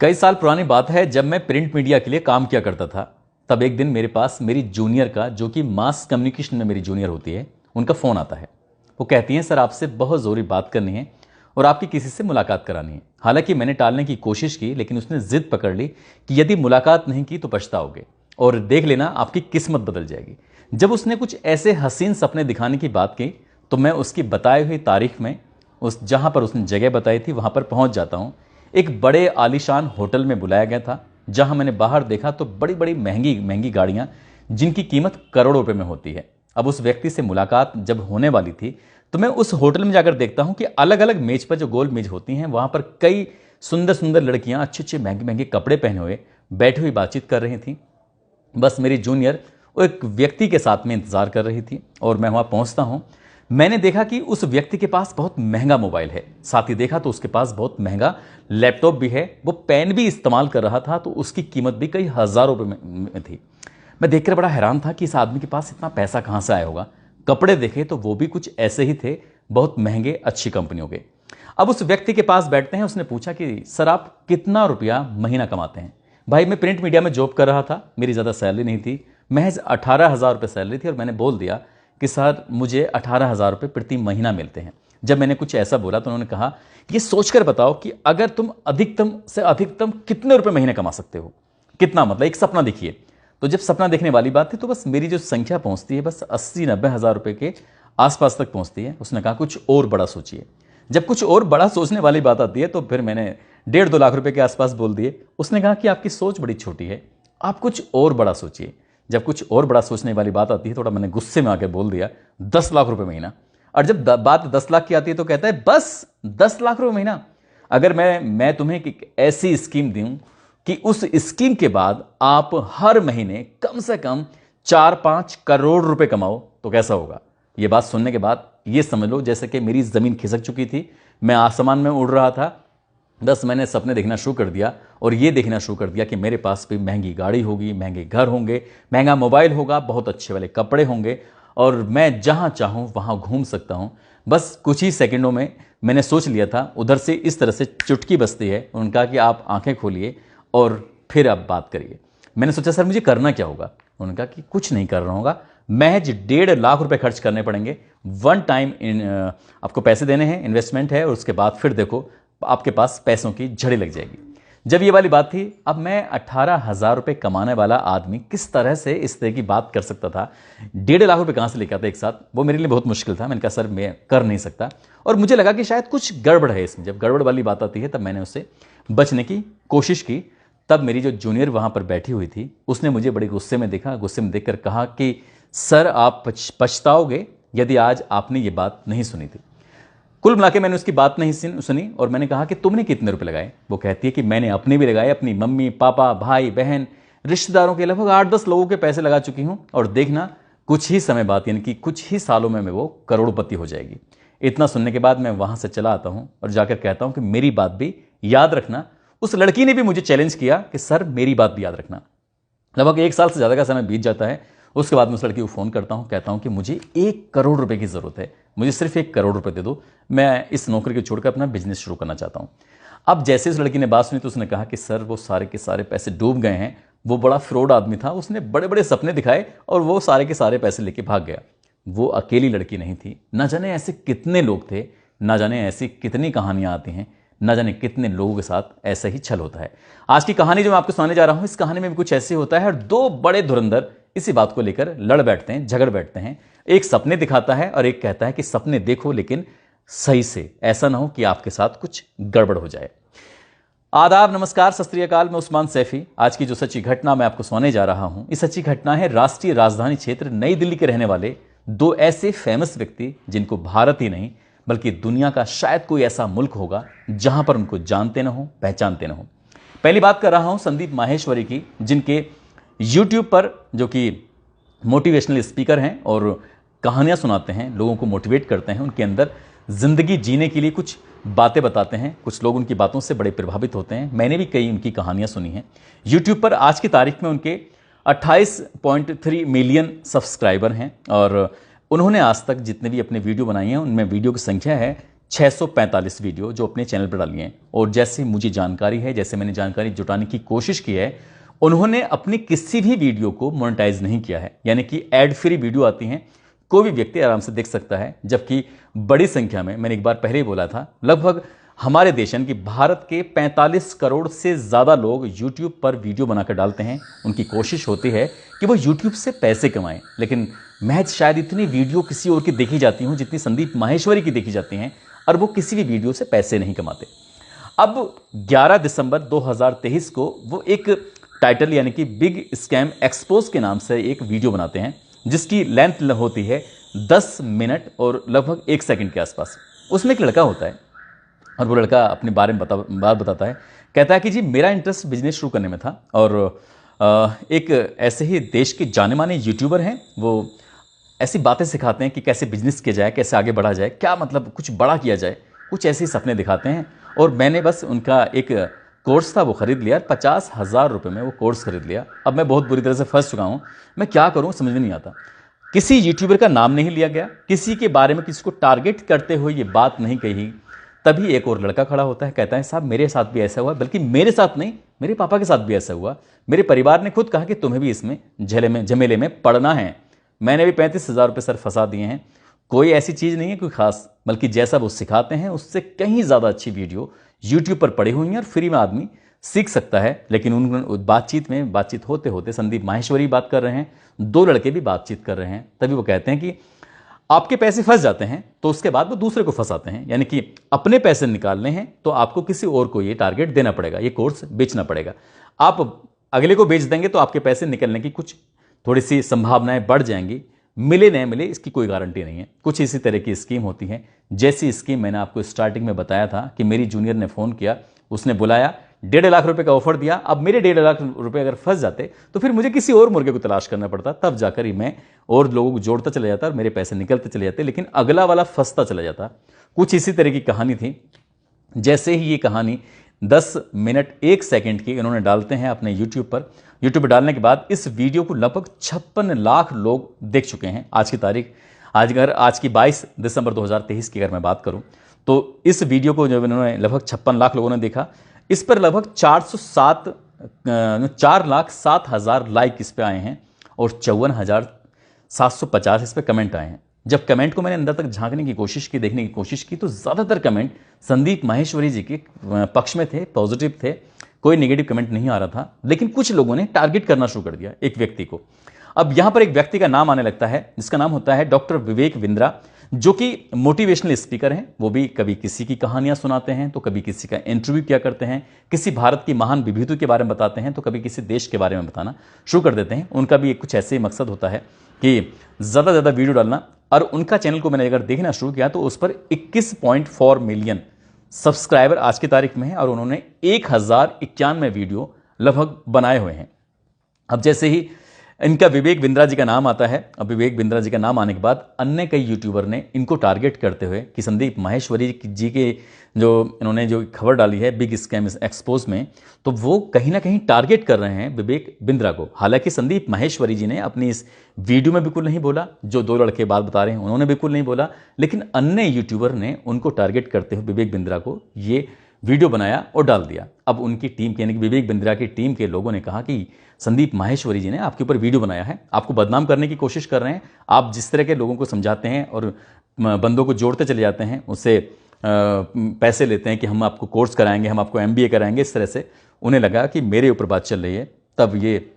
कई साल पुरानी बात है, जब मैं प्रिंट मीडिया के लिए काम किया करता था। तब एक दिन मेरे पास मेरी जूनियर का, जो कि मास कम्युनिकेशन में मेरी जूनियर होती है, उनका फ़ोन आता है। वो कहती हैं, सर आपसे बहुत ज़रूरी बात करनी है और आपकी किसी से मुलाकात करानी है। हालांकि मैंने टालने की कोशिश की, लेकिन उसने ज़िद पकड़ ली कि यदि मुलाकात नहीं की तो पछताओगे और देख लेना आपकी किस्मत बदल जाएगी। जब उसने कुछ ऐसे हसीन सपने दिखाने की बात की तो मैं उसकी बताई हुई तारीख में, उस जहाँ पर उसने जगह बताई थी वहाँ पर पहुँच जाता हूँ। एक बड़े आलीशान होटल में बुलाया गया था, जहाँ मैंने बाहर देखा तो बड़ी बड़ी महंगी महंगी गाड़ियाँ, जिनकी कीमत करोड़ों रुपए में होती है। अब उस व्यक्ति से मुलाकात जब होने वाली थी तो मैं उस होटल में जाकर देखता हूँ कि अलग अलग मेज पर, जो गोल मेज होती हैं, वहाँ पर कई सुंदर सुंदर लड़कियाँ अच्छे अच्छे महंगे महंगे कपड़े पहने हुए बैठी हुई बातचीत कर रही थी। बस मेरी जूनियर वो एक व्यक्ति के साथ में इंतज़ार कर रही थी और मैं वहाँ पहुँचता हूँ। मैंने देखा कि उस व्यक्ति के पास बहुत महंगा मोबाइल है, साथ ही देखा तो उसके पास बहुत महंगा लैपटॉप भी है। वो पेन भी इस्तेमाल कर रहा था, तो उसकी कीमत भी कई हज़ारों रुपये में थी। मैं देखकर बड़ा हैरान था कि इस आदमी के पास इतना पैसा कहाँ से आया होगा। कपड़े देखे तो वो भी कुछ ऐसे ही थे, बहुत महंगे, अच्छी कंपनियों के। अब उस व्यक्ति के पास बैठते हैं। उसने पूछा कि सर आप कितना रुपया महीना कमाते हैं? भाई मैं प्रिंट मीडिया में जॉब कर रहा था, मेरी ज़्यादा सैलरी नहीं थी, महज 18,000 रुपये सैलरी थी। और मैंने बोल दिया कि सर मुझे 18,000 रुपये प्रति महीना मिलते हैं। जब मैंने कुछ ऐसा बोला तो उन्होंने कहा, ये सोचकर बताओ कि अगर तुम अधिकतम से अधिकतम कितने रुपए महीने कमा सकते हो। कितना मतलब, एक सपना देखिए। तो जब सपना देखने वाली बात थी तो बस मेरी जो संख्या पहुंचती है बस 80-90 हज़ार रुपये के आसपास तक पहुंचती है। उसने कहा कुछ और बड़ा सोचिए। जब कुछ और बड़ा सोचने वाली बात आती है तो फिर मैंने 1.5-2 लाख रुपए के आसपास बोल दिए। उसने कहा कि आपकी सोच बड़ी छोटी है, आप कुछ और बड़ा सोचिए। जब कुछ और बड़ा सोचने वाली बात आती है, थोड़ा मैंने गुस्से में आकर बोल दिया 10 लाख रुपए महीना। और जब बात 10 लाख की आती है तो कहता है बस 10 लाख रुपए महीना। अगर मैं तुम्हें एक ऐसी स्कीम दूं कि उस स्कीम के बाद आप हर महीने कम से कम 4-5 करोड़ रुपए कमाओ तो कैसा होगा? ये बात सुनने के बाद ये समझ लो जैसे कि मेरी जमीन खिसक चुकी थी, मैं आसमान में उड़ रहा था। बस मैंने सपने देखना शुरू कर दिया और ये देखना शुरू कर दिया कि मेरे पास भी महंगी गाड़ी होगी, महंगे घर होंगे, महंगा मोबाइल होगा, बहुत अच्छे वाले कपड़े होंगे और मैं जहाँ चाहूँ वहाँ घूम सकता हूँ। बस कुछ ही सेकंडों में मैंने सोच लिया था। उधर से इस तरह से चुटकी बजती है, उन्होंने कहा कि आप आंखें खोलिए और फिर आप बात करिए। मैंने सोचा सर मुझे करना क्या होगा? उन्होंने कहा कि कुछ नहीं करना होगा, महज 1.5 लाख रुपए खर्च करने पड़ेंगे। वन टाइम आपको पैसे देने हैं, इन्वेस्टमेंट है, और उसके बाद फिर देखो आपके पास पैसों की झड़ी लग जाएगी। जब ये वाली बात थी, अब मैं 18,000 रुपये कमाने वाला आदमी किस तरह से इस तरह की बात कर सकता था? 1.5 लाख रुपए कहाँ से लेकर आता एक साथ? वो मेरे लिए बहुत मुश्किल था। मैंने कहा सर मैं कर नहीं सकता, और मुझे लगा कि शायद कुछ गड़बड़ है इसमें। जब गड़बड़ वाली बात आती है तब मैंने उससे बचने की कोशिश की। तब मेरी जो जूनियर वहाँ पर बैठी हुई थी उसने मुझे बड़े गुस्से में देखा, गुस्से में देखकर कहा कि सर आप पछताओगे यदि आज आपने ये बात नहीं सुनी थी। कुल मिला के मैंने उसकी बात नहीं सुनी और मैंने कहा कि तुमने कितने रुपए लगाए? वो कहती है कि मैंने अपने भी लगाए, अपनी मम्मी पापा भाई बहन रिश्तेदारों के लगभग 8-10 लोगों के पैसे लगा चुकी हूँ, और देखना कुछ ही समय बाद, यानी कि कुछ ही सालों में वो करोड़पति हो जाएगी। इतना सुनने के बाद मैं वहाँ से चला आता हूँ और जाकर कहता हूँ कि मेरी बात भी याद रखना। उस लड़की ने भी मुझे चैलेंज किया कि सर मेरी बात भी याद रखना। लगभग 1 साल से ज़्यादा का समय बीत जाता है। उसके बाद मैं उस लड़की को फ़ोन करता हूँ, कहता हूँ कि मुझे 1 करोड़ रुपए की ज़रूरत है, मुझे सिर्फ 1 करोड़ रुपए दे दो, मैं इस नौकरी को छोड़कर अपना बिजनेस शुरू करना चाहता हूँ। अब जैसे उस लड़की ने बात सुनी तो उसने कहा कि सर वो सारे के सारे पैसे डूब गए हैं। वो बड़ा फ्रॉड आदमी था, उसने बड़े बड़े सपने दिखाए और वो सारे के सारे पैसे लेके भाग गया। वो अकेली लड़की नहीं थी, ना जाने ऐसे कितने लोग थे, ना जाने ऐसी कितनी कहानियाँ आती हैं, ना जाने कितने लोगों के साथ ऐसा ही छल होता है। आज की कहानी जो मैं आपको सुनाने जा रहा हूँ, इस कहानी में भी कुछ ऐसे होता है और 2 बड़े धुरंधर इसी बात को लेकर लड़ बैठते हैं, झगड़ बैठते हैं। एक सपने दिखाता है और एक कहता है कि सपने देखो लेकिन सही से, ऐसा ना हो कि आपके साथ कुछ गड़बड़ हो जाए। आदाब, नमस्कार, सत श्री अकाल। मैं उस्मान सैफी। आज की जो सच्ची घटना मैं आपको सुनाने जा रहा हूं, इस सच्ची घटना है राष्ट्रीय राजधानी क्षेत्र नई दिल्ली के रहने वाले 2 ऐसे फेमस व्यक्ति जिनको भारत ही नहीं बल्कि दुनिया का शायद कोई ऐसा मुल्क होगा जहां पर उनको जानते न हो, पहचानते न हो। पहली बात कर रहा हूं संदीप माहेश्वरी की, जिनके यूट्यूब पर, जो कि मोटिवेशनल स्पीकर हैं और कहानियां सुनाते हैं, लोगों को मोटिवेट करते हैं, उनके अंदर ज़िंदगी जीने के लिए कुछ बातें बताते हैं। कुछ लोग उनकी बातों से बड़े प्रभावित होते हैं। मैंने भी कई उनकी कहानियां सुनी हैं यूट्यूब पर। आज की तारीख में उनके 28.3 मिलियन सब्सक्राइबर हैं और उन्होंने आज तक जितने भी अपने वीडियो बनाए हैं उनमें वीडियो की संख्या है 645 वीडियो जो अपने चैनल पर डाली हैं। और जैसे मुझे जानकारी है, जैसे मैंने जानकारी जुटाने की कोशिश की है, उन्होंने अपनी किसी भी वीडियो को मोनेटाइज नहीं किया है, यानी कि एड फ्री वीडियो आती हैं, कोई भी व्यक्ति आराम से देख सकता है। जबकि बड़ी संख्या में, मैंने एक बार पहले ही बोला था, लगभग हमारे देश यानी कि भारत के 45 करोड़ से ज़्यादा लोग YouTube पर वीडियो बनाकर डालते हैं। उनकी कोशिश होती है कि वो YouTube से पैसे कमाएं, लेकिन महज शायद इतनी वीडियो किसी और की देखी जाती हूँ जितनी संदीप माहेश्वरी की देखी जाती हैं, और वो किसी भी वीडियो से पैसे नहीं कमाते। अब 11 दिसंबर 2023 को वो एक टाइटल यानी कि बिग स्कैम एक्सपोज के नाम से एक वीडियो बनाते हैं, जिसकी लेंथ होती है 10 मिनट और लगभग 1 सेकंड के आसपास। उसमें एक लड़का होता है और वो लड़का अपने बारे में बात बताता है। कहता है कि जी मेरा इंटरेस्ट बिजनेस शुरू करने में था, और एक ऐसे ही देश के जाने माने यूट्यूबर हैं, वो ऐसी बातें सिखाते हैं कि कैसे बिजनेस किया जाए, कैसे आगे बढ़ा जाए, क्या मतलब कुछ बड़ा किया जाए, कुछ ऐसे ही सपने दिखाते हैं। और मैंने बस उनका एक कोर्स था वो ख़रीद लिया, 50,000 रुपये में वो कोर्स खरीद लिया। अब मैं बहुत बुरी तरह से फंस चुका हूँ, मैं क्या करूँ समझ में नहीं आता। किसी यूट्यूबर का नाम नहीं लिया गया, किसी के बारे में किसी को टारगेट करते हुए ये बात नहीं कही। तभी एक और लड़का खड़ा होता है, कहता है साहब मेरे साथ भी ऐसा हुआ, बल्कि मेरे साथ नहीं, मेरे पापा के साथ भी ऐसा हुआ। मेरे परिवार ने खुद कहा कि तुम्हें भी इसमें झमेले में पड़ना है। मैंने भी 35,000 रुपये सर फंसा दिए हैं। कोई ऐसी चीज़ नहीं है कोई खास, बल्कि जैसा वो सिखाते हैं उससे कहीं ज़्यादा अच्छी वीडियो यूट्यूब पर पड़ी हुई हैं और फ्री में आदमी सीख सकता है। लेकिन उन बातचीत होते होते संदीप माहेश्वरी बात कर रहे हैं, 2 लड़के भी बातचीत कर रहे हैं। तभी वो कहते हैं कि आपके पैसे फंस जाते हैं तो उसके बाद वो दूसरे को फंसाते हैं, यानी कि अपने पैसे निकालने हैं तो आपको किसी और को ये टारगेट देना पड़ेगा, ये कोर्स बेचना पड़ेगा। आप अगले को बेच देंगे तो आपके पैसे निकलने की कुछ थोड़ी सी संभावनाएं बढ़ जाएंगी। मिले न मिले इसकी कोई गारंटी नहीं है। कुछ इसी तरह की स्कीम होती है। जैसी स्कीम मैंने आपको स्टार्टिंग में बताया था कि मेरी जूनियर ने फ़ोन किया, उसने बुलाया, 1.5 लाख रुपए का ऑफर दिया। अब मेरे 1.5 लाख रुपए अगर फंस जाते तो फिर मुझे किसी और मुर्गे को तलाश करना पड़ता, तब जाकर ही मैं और लोगों को जोड़ता चला जाता और मेरे पैसे निकलते चले जाते, लेकिन अगला वाला फंसता चला जाता। कुछ इसी तरह की कहानी थी। जैसे ही ये कहानी 10 मिनट 1 सेकंड की इन्होंने डालते हैं अपने यूट्यूब पर डालने के बाद इस वीडियो को लगभग 56 लाख लोग देख चुके हैं आज की तारीख। आज की 22 दिसंबर 2023 की अगर मैं बात करूं तो इस वीडियो को जब इन्होंने लगभग 56 लाख लोगों ने देखा, इस पर लगभग 4,07,000 लाइक इस पे आए हैं और 54,750 इस पे कमेंट आए हैं। जब कमेंट को मैंने अंदर तक झांकने की कोशिश की, देखने की कोशिश की, तो ज़्यादातर कमेंट संदीप माहेश्वरी जी के पक्ष में थे, पॉजिटिव थे। कोई नेगेटिव कमेंट नहीं आ रहा था। लेकिन कुछ लोगों ने टारगेट करना शुरू कर दिया एक व्यक्ति को। अब यहां पर एक व्यक्ति का नाम आने लगता है जिसका नाम होता है डॉक्टर विवेक बिंद्रा, जो कि मोटिवेशनल स्पीकर हैं। वो भी कभी किसी की कहानियां सुनाते हैं तो कभी किसी का इंटरव्यू किया करते हैं, किसी भारत की महान विभूतियों के बारे में बताते हैं तो कभी किसी देश के बारे में बताना शुरू कर देते हैं। उनका भी कुछ ऐसे ही मकसद होता है कि ज़्यादा से ज़्यादा वीडियो डालना। और उनका चैनल को मैंने अगर देखना शुरू किया तो उस पर 21.4 मिलियन सब्सक्राइबर आज की तारीख में है और उन्होंने 1091 वीडियो लगभग बनाए हुए हैं। अब जैसे ही इनका विवेक बिंद्रा जी का नाम आता है, अब विवेक बिंद्रा जी का नाम आने के बाद अन्य कई यूट्यूबर ने इनको टारगेट करते हुए कि संदीप माहेश्वरी जी के इन्होंने जो खबर डाली है बिग स्कैम एक्सपोज में, तो वो कहीं ना कहीं टारगेट कर रहे हैं विवेक बिंद्रा को। हालांकि संदीप माहेश्वरी जी ने अपनी इस वीडियो में बिल्कुल नहीं बोला, जो 2 लड़के बात बता रहे हैं उन्होंने बिल्कुल नहीं बोला, लेकिन अन्य यूट्यूबर ने उनको टारगेट करते हुए विवेक बिंद्रा को ये वीडियो बनाया और डाल दिया। अब उनकी टीम यानी कि विवेक बिंद्रा की टीम के लोगों ने कहा कि संदीप माहेश्वरी जी ने आपके ऊपर वीडियो बनाया है, आपको बदनाम करने की कोशिश कर रहे हैं। आप जिस तरह के लोगों को समझाते हैं और बंदों को जोड़ते चले जाते हैं, उससे पैसे लेते हैं कि हम आपको कोर्स कराएंगे, हम आपको MBA कराएंगे, इस तरह से उन्हें लगा कि मेरे ऊपर बात चल रही है। तब ये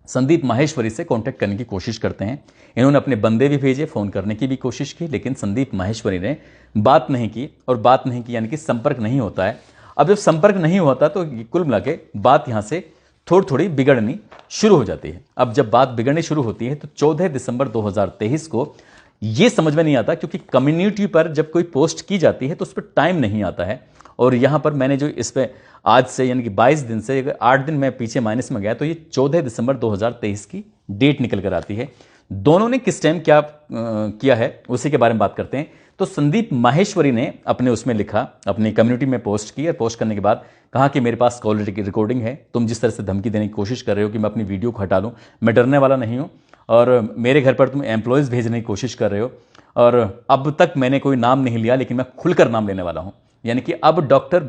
संदीप माहेश्वरी से कांटेक्ट करने की कोशिश करते हैं। इन्होंने अपने बंदे भी भेजे, फ़ोन करने की भी कोशिश की, लेकिन संदीप माहेश्वरी ने बात नहीं की। और बात नहीं की यानी कि संपर्क नहीं होता है। अब जब संपर्क नहीं होता तो कुल मिला के बात यहाँ से थोड़ी थोड़ी बिगड़नी शुरू हो जाती है। अब जब बात बिगड़नी शुरू होती है तो 14 दिसंबर 2023 को ये समझ में नहीं आता, क्योंकि कम्युनिटी पर जब कोई पोस्ट की जाती है तो उस पर टाइम नहीं आता है। और यहाँ पर मैंने जो इस पर आज से यानी कि 22 दिन से अगर 8 दिन मैं पीछे माइनस में गया तो ये 14 दिसंबर 2023 की डेट निकल कर आती है। दोनों ने किस टाइम क्या किया है उसी के बारे में बात करते हैं। तो संदीप माहेश्वरी ने अपने उसमें लिखा, अपनी कम्युनिटी में पोस्ट की और पोस्ट करने के बाद कहा कि मेरे पास कॉल रिकॉर्डिंग है, तुम जिस तरह से धमकी देने की कोशिश कर रहे हो कि मैं अपनी वीडियो को हटा लूँ, मैं डरने वाला नहीं हूँ। और मेरे घर पर तुम एम्प्लॉयज़ भेजने की कोशिश कर रहे हो और अब तक मैंने कोई नाम नहीं लिया, लेकिन मैं खुलकर नाम लेने वाला हूं। यानी कि अब डॉक्टर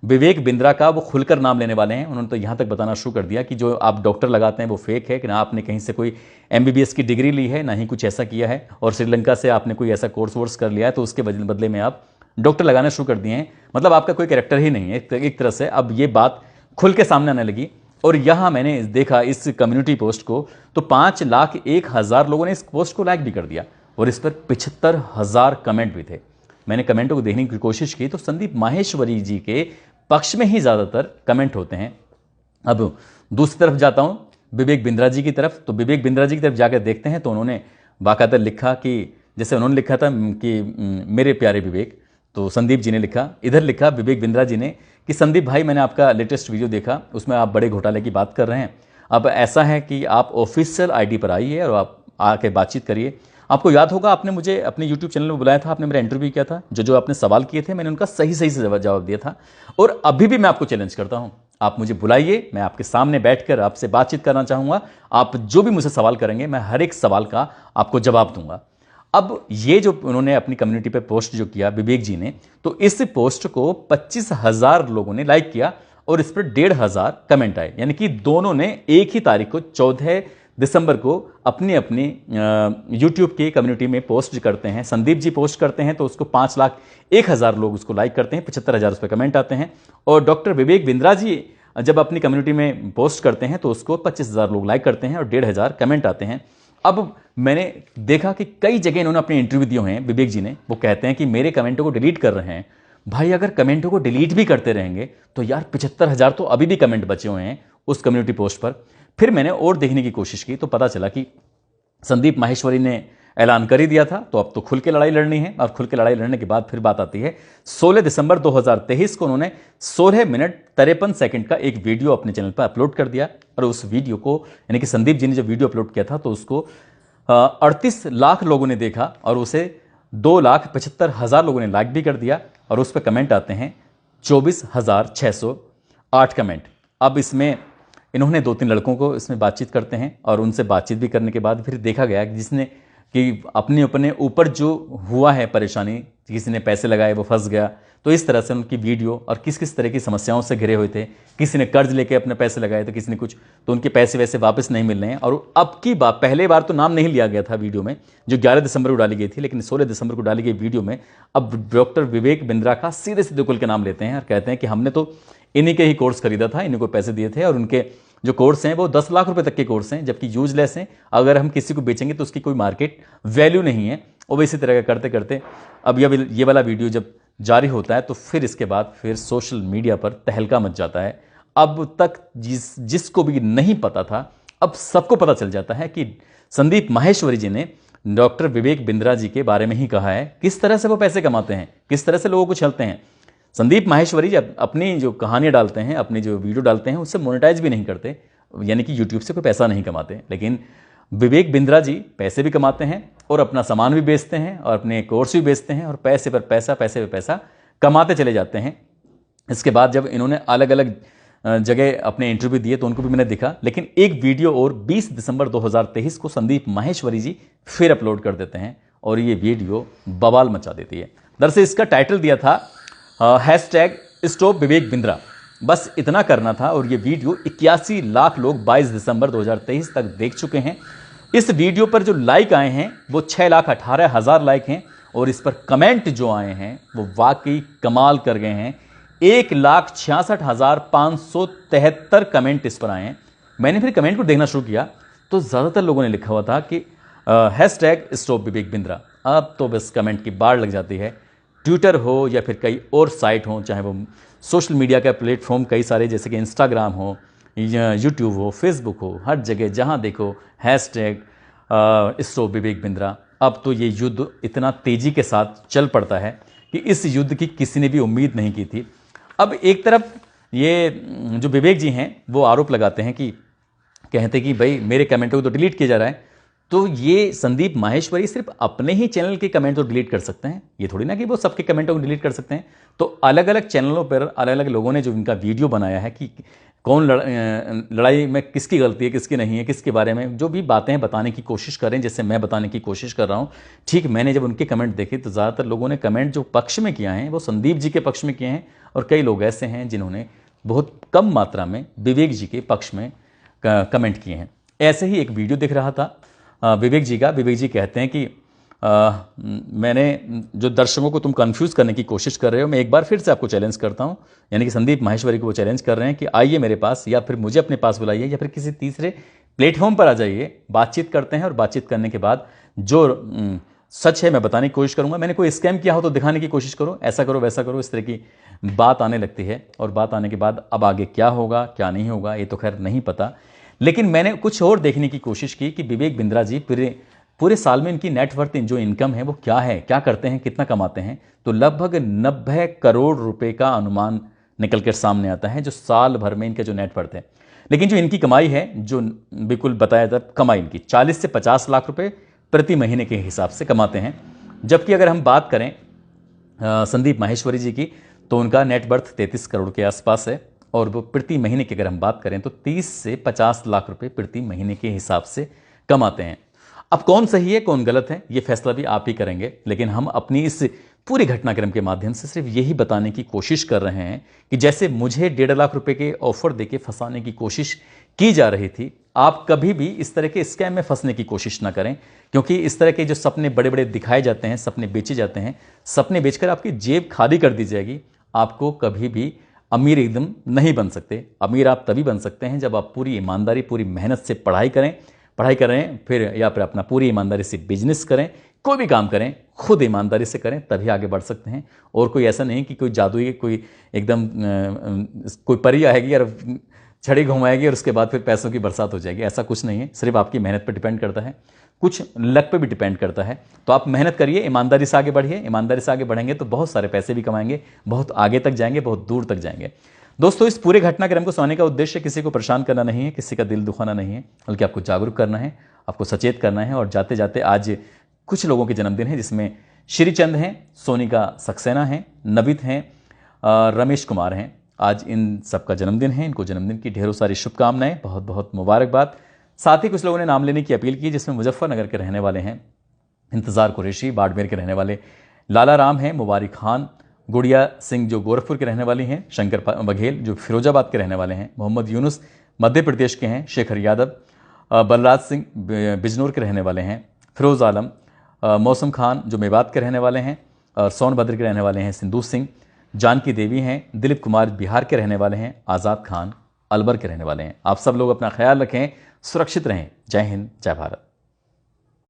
विवेक बिंद्रा का वो खुलकर नाम लेने वाले हैं। उन्होंने तो यहाँ तक बताना शुरू कर दिया कि जो आप डॉक्टर लगाते हैं वो फेक है, कि ना आपने कहीं से कोई MBBS की डिग्री ली है, ना ही कुछ ऐसा किया है, और श्रीलंका से आपने कोई ऐसा कोर्स वोर्स कर लिया है तो उसके बदले में आप डॉक्टर लगाना शुरू कर दिए हैं। मतलब आपका कोई कैरेक्टर ही नहीं है एक तरह से। अब ये बात खुल के सामने आने लगी। और यहाँ मैंने देखा इस कम्युनिटी पोस्ट को, तो 5,01,000 लोगों ने इस पोस्ट को लाइक भी कर दिया, और इस पर 75,000 कमेंट भी थे। मैंने कमेंटों को देखने की कोशिश की तो संदीप माहेश्वरी जी के पक्ष में ही ज़्यादातर कमेंट होते हैं। अब दूसरी तरफ जाता हूं विवेक बिंद्रा जी की तरफ, तो विवेक बिंद्रा जी की तरफ जाकर देखते हैं तो उन्होंने बाकायदा लिखा कि जैसे उन्होंने लिखा था कि मेरे प्यारे विवेक, तो संदीप जी ने लिखा, इधर लिखा विवेक बिंद्रा जी ने कि संदीप भाई मैंने आपका लेटेस्ट वीडियो देखा, उसमें आप बड़े घोटाले की बात कर रहे हैं। अब ऐसा है कि आप ऑफिशियल ID पर आइए और आप आके बातचीत करिए। आपको याद होगा आपने मुझे अपने YouTube चैनल में बुलाया था, आपने मेरा इंटरव्यू किया था, जो आपने सवाल किए थे मैंने उनका सही से जवाब दिया था। और अभी भी मैं आपको चैलेंज करता हूं, आप मुझे बुलाइए, मैं आपके सामने बैठकर आपसे बातचीत करना चाहूंगा। आप जो भी मुझसे सवाल करेंगे मैं हर एक सवाल का आपको जवाब दूंगा। अब ये जो उन्होंने अपनी कम्युनिटी पे पोस्ट जो किया विवेक जी ने, तो इस पोस्ट को 25,000 लोगों ने लाइक किया और इस पर 1,500 कमेंट आए। यानी कि दोनों ने एक ही तारीख को 14 दिसंबर को अपनी अपनी यूट्यूब की कम्युनिटी में पोस्ट करते हैं। संदीप जी पोस्ट करते हैं तो उसको 5,01,000 लोग उसको लाइक करते हैं, 75,000 उस पर कमेंट आते हैं। और डॉक्टर विवेक बिंद्रा जी जब अपनी कम्युनिटी में पोस्ट करते हैं तो उसको 25,000 लोग लाइक करते हैं और 1,500 कमेंट आते हैं। अब मैंने देखा कि कई जगह इन्होंने अपने इंटरव्यू दिए हैं विवेक जी ने, वो कहते हैं कि मेरे कमेंटों को डिलीट कर रहे हैं। भाई अगर कमेंटों को डिलीट भी करते रहेंगे तो यार 75,000 तो अभी भी कमेंट बचे हुए हैं उस कम्युनिटी पोस्ट पर। फिर मैंने और देखने की कोशिश की तो पता चला कि संदीप माहेश्वरी ने ऐलान कर ही दिया था, तो अब तो खुल के लड़ाई लड़नी है। और खुल के लड़ाई लड़ने के बाद फिर बात आती है 16 दिसंबर 2023 को उन्होंने 16 मिनट 53 सेकंड का एक वीडियो अपने चैनल पर अपलोड कर दिया। और उस वीडियो को यानी कि संदीप जी ने जो वीडियो अपलोड किया था तो उसको 38 लाख लोगों ने देखा और उसे 2,75,000 लोगों ने लाइक भी कर दिया। और उस पर कमेंट आते हैं 24,608 कमेंट। अब इसमें इन्होंने 2-3 लड़कों को इसमें बातचीत करते हैं और उनसे बातचीत भी करने के बाद फिर देखा गया कि जिसने कि अपने ऊपर जो हुआ है परेशानी, किसी ने पैसे लगाए वो फंस गया, तो इस तरह से उनकी वीडियो और किस किस तरह की समस्याओं से घिरे हुए थे। किसी ने कर्ज लेके अपने पैसे लगाए तो किसी ने कुछ, तो उनके पैसे वैसे वापस नहीं मिल रहे हैं। और अब की बात, पहले बार तो नाम नहीं लिया गया था वीडियो में जो 11 दिसंबर को डाली गई थी, लेकिन 16 दिसंबर को डाली गई वीडियो में अब डॉक्टर विवेक बिंद्रा का सीधे सीधे खुल के नाम लेते हैं और कहते हैं कि हमने तो इन्हीं के ही कोर्स खरीदा था, इन्हीं को पैसे दिए थे और उनके जो कोर्स हैं वो 10 लाख रुपए तक के कोर्स हैं, जबकि यूजलेस हैं। अगर हम किसी को बेचेंगे तो उसकी कोई मार्केट वैल्यू नहीं है। और इसी तरह का करते करते अब ये वाला वीडियो जब जारी होता है तो फिर इसके बाद फिर सोशल मीडिया पर तहलका मच जाता है। अब तक जिसको भी नहीं पता था अब सबको पता चल जाता है कि संदीप माहेश्वरी जी ने डॉक्टर विवेक बिंद्रा जी के बारे में ही कहा है, किस तरह से वो पैसे कमाते हैं, किस तरह से लोगों को छलते हैं। संदीप माहेश्वरी जी अपनी जो कहानियां डालते हैं, अपनी जो वीडियो डालते हैं उससे मोनेटाइज भी नहीं करते, यानी कि यूट्यूब से कोई पैसा नहीं कमाते। लेकिन विवेक बिंद्रा जी पैसे भी कमाते हैं और अपना सामान भी बेचते हैं और अपने कोर्स भी बेचते हैं और पैसे पर पैसा कमाते चले जाते हैं। इसके बाद जब इन्होंने अलग अलग जगह अपने इंटरव्यू दिए तो उनको भी मैंने दिखा, लेकिन एक वीडियो और 20 दिसंबर 2023 को संदीप माहेश्वरी जी फिर अपलोड कर देते हैं और ये वीडियो बवाल मचा देती है। दरअसल इसका टाइटल दिया था #स्टॉप विवेक बिंद्रा। बस इतना करना था और ये वीडियो 81 लाख लोग 22 दिसंबर 2023 तक देख चुके हैं। इस वीडियो पर जो लाइक आए हैं वो 6,18,000 लाइक हैं और इस पर कमेंट जो आए हैं वो वाकई कमाल कर गए हैं। 1,66,573 कमेंट इस पर आए हैं। मैंने फिर कमेंट को देखना शुरू किया तो ज़्यादातर लोगों ने लिखा हुआ था कि #स्टॉप विवेक बिंद्रा। अब तो बस कमेंट की बाढ़ लग जाती है। ट्विटर हो या फिर कई और साइट हो, चाहे वो सोशल मीडिया का प्लेटफॉर्म कई सारे जैसे कि इंस्टाग्राम हो, यूट्यूब हो, फेसबुक हो, हर जगह जहां देखो #स्टॉप विवेक बिंद्रा। अब तो ये युद्ध इतना तेजी के साथ चल पड़ता है कि इस युद्ध की किसी ने भी उम्मीद नहीं की थी। अब एक तरफ ये जो विवेक जी हैं वो आरोप लगाते हैं कि कहते कि भाई मेरे कमेंटों को तो डिलीट किया जा रहा है, तो ये संदीप माहेश्वरी सिर्फ अपने ही चैनल के कमेंट तो डिलीट कर सकते हैं, ये थोड़ी ना कि वो सबके कमेंटों को डिलीट कर सकते हैं। तो अलग अलग चैनलों पर अलग अलग लोगों ने जो इनका वीडियो बनाया है कि कौन लड़ाई में किसकी गलती है किसकी नहीं है, किसके बारे में जो भी बातें बताने की कोशिश करें, जैसे मैं बताने की कोशिश कर रहा हूँ। ठीक मैंने जब उनके कमेंट देखे तो ज़्यादातर लोगों ने कमेंट जो पक्ष में किया है वो संदीप जी के पक्ष में किए हैं, और कई लोग ऐसे हैं जिन्होंने बहुत कम मात्रा में विवेक जी के पक्ष में कमेंट किए हैं। ऐसे ही एक वीडियो दिख रहा था विवेक जी का। विवेक जी कहते हैं कि मैंने जो दर्शकों को तुम कंफ्यूज करने की कोशिश कर रहे हो, मैं एक बार फिर से आपको चैलेंज करता हूं, यानी कि संदीप माहेश्वरी को वो चैलेंज कर रहे हैं कि आइए मेरे पास, या फिर मुझे अपने पास बुलाइए, या फिर किसी तीसरे प्लेटफॉर्म पर आ जाइए, बातचीत करते हैं, और बातचीत करने के बाद जो सच है मैं बताने की कोशिश करूंगा। मैंने कोई स्कैम किया हो तो दिखाने की कोशिश करो, ऐसा करो वैसा करो, इस तरह की बात आने लगती है। और बात आने के बाद अब आगे क्या होगा क्या नहीं होगा ये तो खैर नहीं पता, लेकिन मैंने कुछ और देखने की कोशिश की कि विवेक बिंद्रा जी पूरे साल में इनकी नेटवर्थ जो इनकम है वो क्या है, क्या करते हैं, कितना कमाते हैं। तो लगभग 90 करोड़ रुपए का अनुमान निकल कर सामने आता है जो साल भर में इनका जो नेटवर्थ है। लेकिन जो इनकी कमाई है, जो बिल्कुल बताया था कमाई इनकी 40 से 50 लाख रुपए प्रति महीने के हिसाब से कमाते हैं। जबकि अगर हम बात करें संदीप माहेश्वरी जी की तो उनका नेटवर्थ 33 करोड़ के आसपास है, और वो प्रति महीने की अगर हम बात करें तो 30 से 50 लाख रुपए प्रति महीने के हिसाब से कमाते हैं। अब कौन सही है कौन गलत है ये फैसला भी आप ही करेंगे, लेकिन हम अपनी इस पूरे घटनाक्रम के माध्यम से सिर्फ यही बताने की कोशिश कर रहे हैं कि जैसे मुझे 1.5 लाख रुपए के ऑफर देके फंसाने की कोशिश की जा रही थी, आप कभी भी इस तरह के स्कैम में फंसने की कोशिश ना करें, क्योंकि इस तरह के जो सपने बड़े बड़े दिखाए जाते हैं, सपने बेचे जाते हैं, सपने बेचकर आपकी जेब खाली कर दी जाएगी। आपको कभी भी अमीर एकदम नहीं बन सकते। अमीर आप तभी बन सकते हैं जब आप पूरी ईमानदारी पूरी मेहनत से पढ़ाई करें फिर, या फिर अपना पूरी ईमानदारी से बिजनेस करें, कोई भी काम करें खुद ईमानदारी से करें, तभी आगे बढ़ सकते हैं। और कोई ऐसा नहीं कि कोई जादुई कोई एकदम कोई परी आएगी और छड़ी घुमाएगी और उसके बाद फिर पैसों की बरसात हो जाएगी, ऐसा कुछ नहीं है। सिर्फ आपकी मेहनत पर डिपेंड करता है, कुछ लक पे भी डिपेंड करता है। तो आप मेहनत करिए, ईमानदारी से आगे बढ़िए। ईमानदारी से आगे बढ़ेंगे तो बहुत सारे पैसे भी कमाएंगे, बहुत आगे तक जाएंगे, बहुत दूर तक जाएंगे। दोस्तों, इस पूरे घटनाक्रम को सुनाने का उद्देश्य किसी को परेशान करना नहीं है, किसी का दिल दुखाना नहीं है, बल्कि आपको जागरूक करना है, आपको सचेत करना है। और जाते जाते आज कुछ लोगों के जन्मदिन है, जिसमें श्रीचंद हैं, सोनिका सक्सेना हैं, नवित हैं, रमेश कुमार हैं। आज इन सबका जन्मदिन है। इनको जन्मदिन की ढेरों सारी शुभकामनाएं, बहुत बहुत मुबारकबाद। साथ ही कुछ लोगों ने नाम लेने की अपील की, जिसमें मुजफ्फरनगर के रहने वाले हैं इंतज़ार कुरैशी, बाड़मेर के रहने वाले लाला राम हैं, मुबारक खान, गुड़िया सिंह जो गोरखपुर के रहने वाली हैं, शंकर बघेल जो फिरोजाबाद के रहने वाले हैं, मोहम्मद यूनुस मध्य प्रदेश के हैं, शेखर यादव, बलराज सिंह बिजनौर के रहने वाले हैं, फिरोज आलम, मौसम खान जो मेवात के रहने वाले हैं, और सोनभद्र के रहने वाले हैं सिंधु सिंह, जानकी देवी हैं, दिलीप कुमार बिहार के रहने वाले हैं, आज़ाद खान अलवर के रहने वाले हैं। आप सब लोग अपना ख्याल रखें, सुरक्षित रहें। जय हिंद, जय भारत।